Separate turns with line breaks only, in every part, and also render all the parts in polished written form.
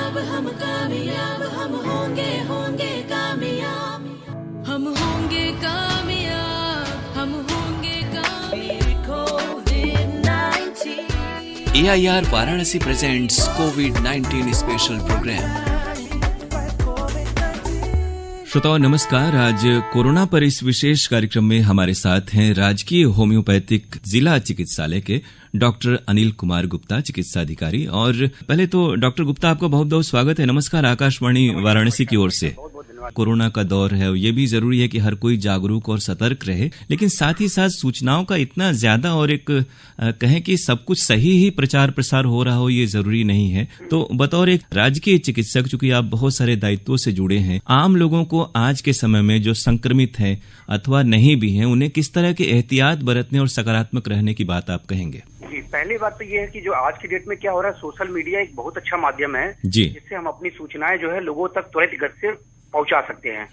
कामयाब, हम कामयाब, हम होंगे होंगे कामयाब, हम होंगे कामयाब, हम होंगे कामयाब।
AIR वाराणसी प्रेजेंट्स कोविड-19 स्पेशल प्रोग्राम। श्रोताओं नमस्कार। आज कोरोना पर इस विशेष कार्यक्रम में हमारे साथ हैं राजकीय होम्योपैथिक जिला चिकित्सालय के डॉक्टर अनिल कुमार गुप्ता, चिकित्सा अधिकारी। और पहले तो डॉक्टर गुप्ता, आपका बहुत बहुत स्वागत है। नमस्कार आकाशवाणी वाराणसी की ओर से। कोरोना का दौर है, ये भी जरूरी है कि हर कोई जागरूक और सतर्क रहे, लेकिन साथ ही साथ सूचनाओं का इतना ज्यादा और एक कहें कि सब कुछ सही ही प्रचार प्रसार हो रहा हो, ये जरूरी नहीं है। तो बतौर एक राजकीय चिकित्सक, चूंकि आप बहुत सारे दायित्वों से जुड़े हैं, आम लोगों को आज के समय में जो संक्रमित हैं अथवा नहीं भी हैं, उन्हें किस तरह के एहतियात बरतने और सकारात्मक रहने की बात आप कहेंगे?
जी, पहली बात तो ये है कि जो आज की डेट में क्या हो रहा है, सोशल मीडिया एक बहुत अच्छा माध्यम है जिससे हम अपनी सूचनाएं जो है लोगों तक त्वरित गति से पहुंचा सकते हैं।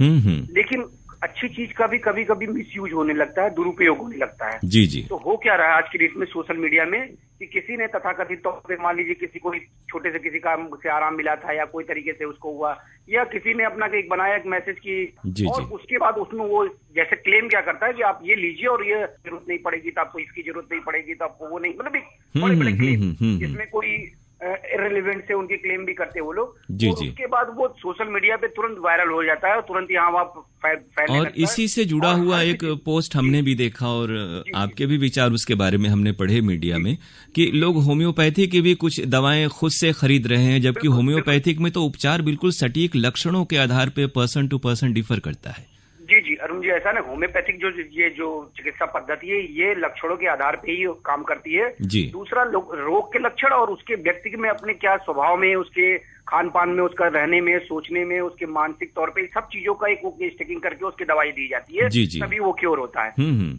लेकिन अच्छी चीज का भी कभी कभी मिसयूज होने लगता है, दुरुपयोग होने लगता है।
जी जी।
तो हो क्या रहा है आज की डेट में सोशल मीडिया में कि किसी ने तथाकथित तौर पे, मान लीजिए किसी को छोटे से किसी काम से आराम मिला था या कोई तरीके से उसको हुआ, या किसी ने अपना एक बनाया एक मैसेज की और उसके बाद उसमें वो जैसे क्लेम क्या करता है कि आप ये लीजिए और ये जरूरत नहीं पड़ेगी तो आपको इसकी जरूरत नहीं पड़ेगी तो आपको वो नहीं, मतलब एक बड़े बड़े क्लेम जिसमें कोई इररिलेवेंट से उनके क्लेम भी करते हैं वो लोग। जी जी। उसके बाद वो सोशल मीडिया पे तुरंत वायरल हो जाता है और तुरंत यहाँ वहाँ फैलने
और इसी से जुड़ा हुआ एक पोस्ट हमने भी देखा और आपके भी विचार उसके बारे में हमने पढ़े मीडिया में कि लोग होम्योपैथी की भी कुछ दवाएं खुद से खरीद रहे हैं, जबकि होम्योपैथिक में तो उपचार बिल्कुल सटीक लक्षणों के आधार पे पर्सन टू पर्सन डिफर करता है।
जी जी अरुण जी, ऐसा ना होम्योपैथिक जो चिकित्सा पद्धति है ये लक्षणों के आधार पे ही काम करती है। दूसरा रोग के लक्षण और उसके व्यक्ति में अपने क्या स्वभाव में, उसके खान पान में, उसका रहने में, सोचने में, उसके मानसिक तौर पे सब चीजों का एक वो स्टेकिंग करके उसकी दवाई दी जाती है, तभी वो क्योर होता है।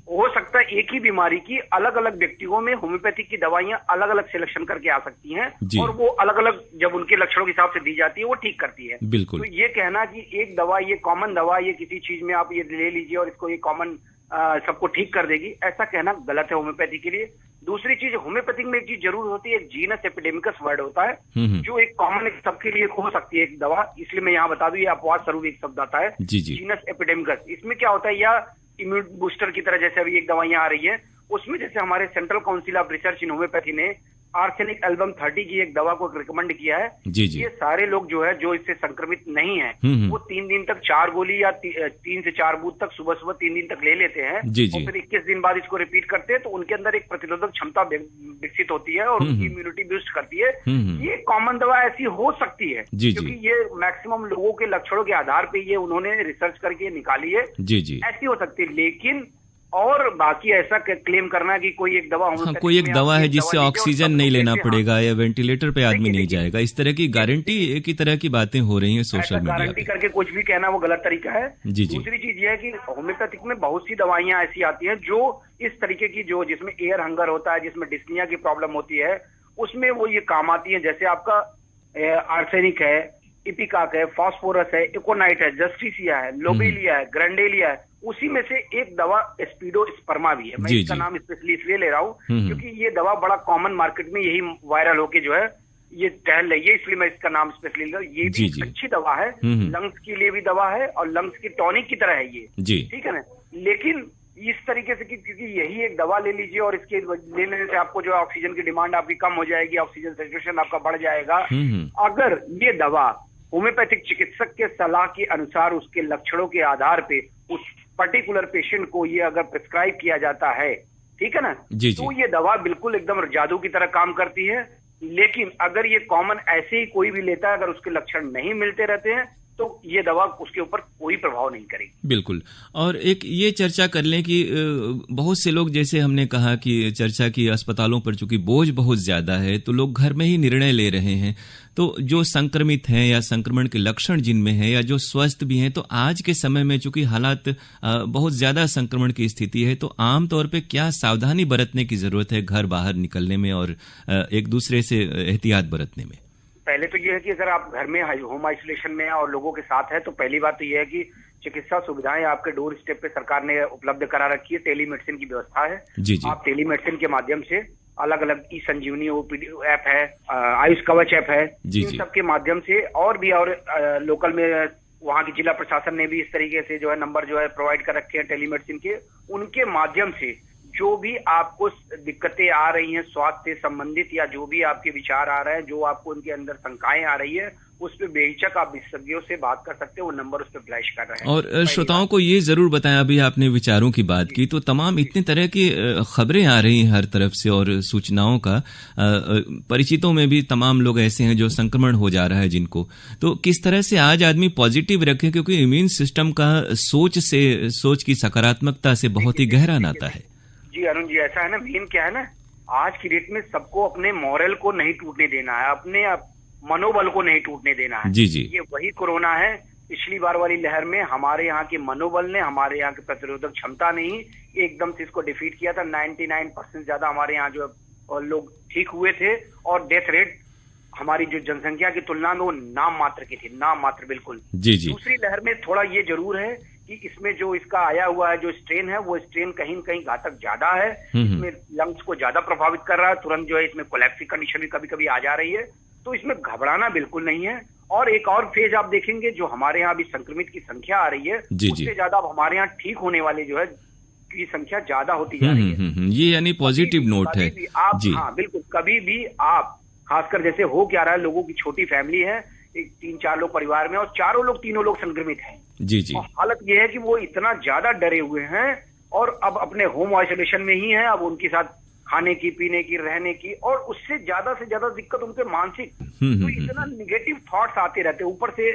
हो सकता है एक ही बीमारी की अलग अलग व्यक्तियों में होम्योपैथिक की दवाइयां अलग अलग सिलेक्शन करके आ सकती हैं और वो अलग अलग जब उनके लक्षणों के हिसाब से दी जाती है वो ठीक करती है।
बिल्कुल।
तो ये कहना कि एक दवा, ये कॉमन दवा, ये किसी चीज में आप ये ले लीजिए और इसको ये कॉमन सबको ठीक कर देगी, ऐसा कहना गलत है होम्योपैथी के लिए। दूसरी चीज, होम्योपैथिक में एक चीज जरूर होती है, एक जीनस एपिडेमिकस वर्ड होता है जो एक कॉमन सबके लिए हो सकती है एक दवा, इसलिए मैं यहाँ बता दूं ये अपवाद स्वरूप एक शब्द आता है जीनस एपिडेमिकस। इसमें क्या होता है, या इम्यून बूस्टर की तरह जैसे अभी एक दवाइयां आ रही है उसमें जैसे हमारे central council of research in homeopathy ने आर्सेनिक एल्बम 30 की एक दवा को रिकमेंड किया है। ये सारे लोग जो है जो इससे संक्रमित नहीं है वो 3 दिन तक 4 गोली या 3 से 4 बूथ तक सुबह सुबह 3 दिन तक ले लेते हैं और फिर 21 दिन बाद इसको रिपीट करते हैं तो उनके अंदर एक प्रतिरोधक क्षमता विकसित होती है और उनकी इम्यूनिटी बूस्ट करती है। ये कॉमन दवा ऐसी हो सकती है क्योंकि ये मैक्सिमम लोगों के लक्षणों के आधार पर ये उन्होंने रिसर्च करके निकाली है। ऐसी हो सकती है, लेकिन और बाकी ऐसा क्लेम करना कि कोई एक दवा
कोई एक दवा है जिससे ऑक्सीजन नहीं लेना पड़ेगा या वेंटिलेटर पे आदमी नहीं जाएगा, इस तरह की गारंटी एक ही तरह की बातें हो रही हैं सोशल मीडिया पे।
गारंटी करके कुछ भी कहना वो गलत तरीका है। दूसरी चीज ये है कि होम्योपैथिक में बहुत सी दवाइयां ऐसी आती हैं जो इस तरीके की, जो जिसमें एयर हंगर होता है, जिसमें डिस्निया की प्रॉब्लम होती है, उसमें वो ये काम आती है। जैसे आपका आर्सेनिक है, इपिकाक है, फास्फोरस है, इकोनाइट है, जस्टिसिया है, लोबेलिया है, ग्रैंडेलिया है, उसी में से एक दवा स्पीडोस्पर्मा भी है। मैं इसका नाम स्पेशली इसलिए ले रहा हूँ क्योंकि ये दवा बड़ा कॉमन मार्केट में यही वायरल होके जो है ये टहल रही है, इसलिए मैं इसका नाम स्पेशली ले रहा हूँ। ये भी अच्छी दवा है, लंग्स के लिए भी दवा है और लंग्स की टॉनिक की तरह है ये, ठीक है ना। लेकिन इस तरीके से क्योंकि यही एक दवा ले लीजिए और इसके ले लेने से आपको जो ऑक्सीजन की डिमांड आपकी कम हो जाएगी, ऑक्सीजन सैचुरेशन आपका बढ़ जाएगा। अगर ये दवा होम्योपैथिक चिकित्सक के सलाह के अनुसार उसके लक्षणों के आधार पे उस पर्टिकुलर पेशेंट को ये अगर प्रिस्क्राइब किया जाता है, ठीक है ना, तो ये दवा बिल्कुल एकदम जादू की तरह काम करती है। लेकिन अगर ये कॉमन ऐसे ही कोई भी लेता है, अगर उसके लक्षण नहीं मिलते रहते हैं तो ये दवा उसके ऊपर कोई प्रभाव नहीं करेगी।
बिल्कुल। और एक ये चर्चा कर लें कि बहुत से लोग, जैसे हमने कहा कि चर्चा की अस्पतालों पर चूंकि बोझ बहुत ज्यादा है तो लोग घर में ही निर्णय ले रहे हैं, तो जो संक्रमित हैं या संक्रमण के लक्षण जिनमें हैं या जो स्वस्थ भी हैं, तो आज के समय में चूंकि हालात बहुत ज्यादा संक्रमण की स्थिति है, तो आमतौर पे क्या सावधानी बरतने की जरूरत है घर बाहर निकलने में और एक दूसरे से एहतियात बरतने में?
पहले तो ये है कि अगर आप घर में होम आइसोलेशन में और लोगों के साथ है तो पहली बात तो ये है कि चिकित्सा सुविधाएं आपके डोर स्टेप पे सरकार ने उपलब्ध करा रखी है। टेलीमेडिसिन की व्यवस्था है। आप टेलीमेडिसिन के माध्यम से अलग अलग ई संजीवनी ओपीडी ऐप है, आयुष कवच ऐप है, इन सब के माध्यम से और भी और लोकल में वहाँ की जिला प्रशासन ने भी इस तरीके से जो है नंबर जो है प्रोवाइड कर रखे हैं टेलीमेडिसिन के, उनके माध्यम से जो भी आपको दिक्कतें आ रही हैं स्वास्थ्य से संबंधित या जो भी आपके विचार आ रहे हैं, जो आपको उनके अंदर शंकाएं आ रही है, उस पे बेहिचक आप विशेषज्ञों से बात कर सकते हैं। वो नंबर उस पे फ्लैश कर रहे हैं।
और श्रोताओं को ये जरूर बताएं, अभी आपने विचारों की बात की तो तमाम इतने तरह की खबरें आ रही हैं हर तरफ से और सूचनाओं का, परिचितों में भी तमाम लोग ऐसे हैं जो संक्रमण हो जा रहा है जिनको, तो किस तरह से आज आदमी पॉजिटिव रखे, क्योंकि इम्यून सिस्टम का सोच की सकारात्मकता से बहुत ही गहरा नाता है।
जी अरुण जी, ऐसा है ना, मेन क्या है ना, आज की डेट में सबको अपने मॉरल को नहीं टूटने देना है, अपने मनोबल को नहीं टूटने देना है।
जी जी,
ये वही कोरोना है। पिछली बार वाली लहर में हमारे यहाँ के मनोबल ने, हमारे यहाँ की प्रतिरोधक क्षमता ने ही एकदम से इसको डिफीट किया था। 99% ज्यादा हमारे यहाँ जो लोग ठीक हुए थे और डेथ रेट हमारी जो जनसंख्या की तुलना में वो नाम मात्र की थी, नाम मात्र बिल्कुल।
जी जी,
दूसरी लहर में थोड़ा ये जरूर है कि इसमें जो इसका आया हुआ है जो स्ट्रेन है, वो स्ट्रेन कहीं न कहीं घातक ज्यादा है, इसमें लंग्स को ज्यादा प्रभावित कर रहा है, तुरंत जो है इसमें कोलैप्स की कंडीशन भी कभी कभी आ जा रही है। तो इसमें घबराना बिल्कुल नहीं है। और एक और फेज आप देखेंगे, जो हमारे यहाँ अभी संक्रमित की संख्या आ रही है, उससे ज्यादा अब हमारे यहाँ ठीक होने वाले जो है की संख्या ज्यादा होती जा रही है।
ये यानी पॉजिटिव नोट है।
आप हाँ बिल्कुल, कभी भी आप खासकर जैसे हो क्या रहा है, लोगों की छोटी फैमिली है, 3-4 लोग परिवार में और तीनों लोग संक्रमित हैं।
जी जी,
हालत ये है कि वो इतना ज्यादा डरे हुए हैं और अब अपने होम आइसोलेशन में ही हैं। अब उनके साथ खाने की, पीने की, रहने की, और उससे ज्यादा से ज्यादा दिक्कत उनके मानसिक, तो इतना निगेटिव थॉट्स आते रहते हैं। ऊपर से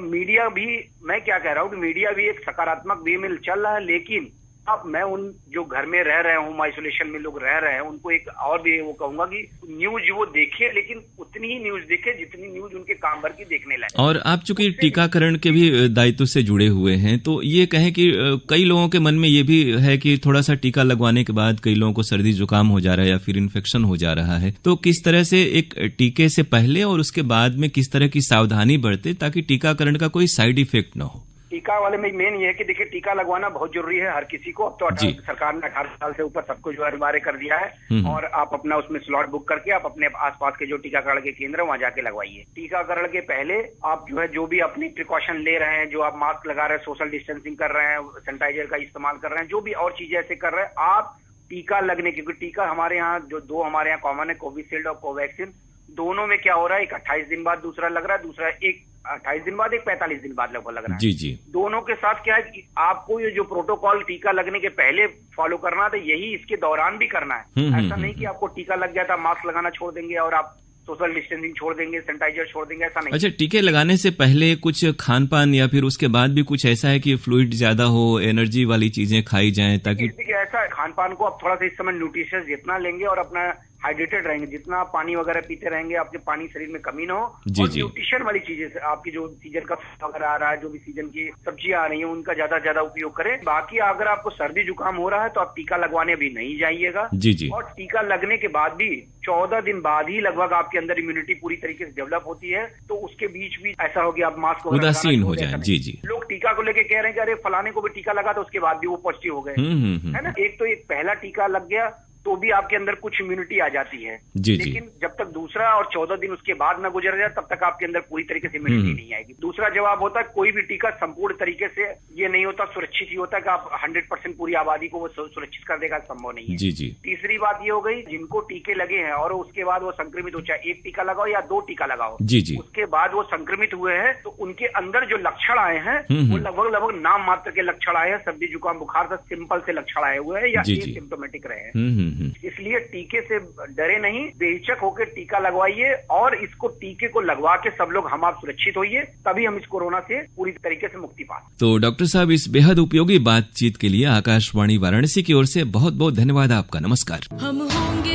मीडिया भी, मैं क्या कह रहा हूँ कि मीडिया भी एक सकारात्मक वे में चल रहा है, लेकिन अब मैं उन जो घर में रह रहे हैं, होम आइसोलेशन में लोग रह रहे हैं, उनको एक और भी वो कहूंगा कि न्यूज वो देखे, लेकिन उतनी ही न्यूज देखे जितनी न्यूज उनके काम भर की देखने लगे।
और आप चूंकि टीकाकरण के भी दायित्व से जुड़े हुए हैं, तो ये कहें कि कई लोगों के मन में ये भी है कि थोड़ा सा टीका लगवाने के बाद कई लोगों को सर्दी जुकाम हो जा रहा है या फिर इन्फेक्शन हो जा रहा है, तो किस तरह से एक टीके से पहले और उसके बाद में किस तरह की सावधानी बरते ताकि टीकाकरण का कोई साइड इफेक्ट न हो?
टीका वाले में मेन ये है कि देखिए, टीका लगवाना बहुत जरूरी है हर किसी को। अब तो सरकार ने 18 साल से ऊपर सबको जो अनिवार्य कर दिया है, और आप अपना उसमें स्लॉट बुक करके आप अपने आसपास के जो टीकाकरण के केंद्र है वहां जाके लगवाइए। टीकाकरण के पहले आप जो है जो भी अपनी प्रिकॉशन ले रहे हैं, जो आप मास्क लगा रहे हैं, सोशल डिस्टेंसिंग कर रहे हैं, सैनिटाइजर का इस्तेमाल कर रहे हैं, जो भी और चीजें ऐसे कर रहे हैं, आप टीका लगने, क्योंकि टीका हमारे यहाँ जो 2 हमारे यहाँ कॉमन है, कोविशील्ड और कोवैक्सीन, दोनों में क्या हो रहा है, एक 28 दिन बाद दूसरा लग रहा है, दूसरा एक 28 दिन बाद, एक 45 दिन बाद लगभग लग रहा है।
जी जी,
दोनों के साथ क्या है कि आपको ये जो प्रोटोकॉल टीका लगने के पहले फॉलो करना था, यही इसके दौरान भी करना है। ऐसा नहीं कि आपको टीका लग गया था, मास्क लगाना छोड़ देंगे और आप सोशल डिस्टेंसिंग छोड़ देंगे, सैनिटाइजर छोड़ देंगे, ऐसा नहीं।
अच्छा, टीके लगाने से पहले कुछ खान पान या फिर उसके बाद भी कुछ ऐसा है कि फ्लूइड ज्यादा हो, एनर्जी वाली चीजें खाई जाएं ताकि?
ऐसा खान पान को आप थोड़ा सा इस समय न्यूट्रिशियस जितना लेंगे और अपना हाइड्रेटेड रहेंगे, जितना आप पानी वगैरह पीते रहेंगे, आपके पानी शरीर में कमी ना हो। और न्यूट्रिशन वाली चीजें, आपकी जो सीजन का वगैरह आ रहा है, जो भी सीजन की सब्जियां आ रही हैं, उनका ज्यादा उपयोग करें। बाकी अगर आपको सर्दी जुकाम हो रहा है तो आप टीका लगवाने भी नहीं जाइएगा।
जी जी,
और टीका लगने के बाद भी 14 दिन बाद ही लगभग आपके अंदर इम्यूनिटी पूरी तरीके से डेवलप होती है। तो उसके बीच भी ऐसा हो कि आप मास्क
उदासीन हो जाए। जी जी,
लोग टीका को लेके कह रहे हैं कि अरे फलाने को भी टीका लगा तो उसके बाद भी वो पॉजिटिव हो गए, है ना। एक तो एक पहला टीका लग गया तो भी आपके अंदर कुछ इम्यूनिटी आ जाती है, लेकिन जब तक दूसरा और 14 दिन उसके बाद न गुजर जाए तब तक आपके अंदर पूरी तरीके से इम्यूनिटी नहीं आएगी। दूसरा जवाब होता है, कोई भी टीका संपूर्ण तरीके से ये नहीं होता, सुरक्षित ही होता है कि आप 100% पूरी आबादी को वो सुरक्षित कर देगा, संभव नहीं है।
जी जी।
तीसरी बात ये हो गई, जिनको टीके लगे हैं और उसके बाद वो संक्रमित हो, चाहे एक टीका लगाओ या 2 टीका लगाओ,
जी जी,
उसके बाद वो संक्रमित हुए हैं, तो उनके अंदर जो लक्षण आए हैं वो लगभग नाम मात्र के लक्षण आए हैं। सर्दी जुकाम बुखार से सिंपल से लक्षण आए हुए हैं या एसिम्प्टोमेटिक रहे हैं। इसलिए टीके से डरे नहीं, बेहिचक होकर टीका लगवाइए और इसको टीके को लगवा के सब लोग आप सुरक्षित होइए, तभी हम इस कोरोना से पूरी तरीके से मुक्ति पा।
तो डॉक्टर साहब, इस बेहद उपयोगी बातचीत के लिए आकाशवाणी वाराणसी की ओर से बहुत बहुत धन्यवाद आपका। नमस्कार।
हम होंगे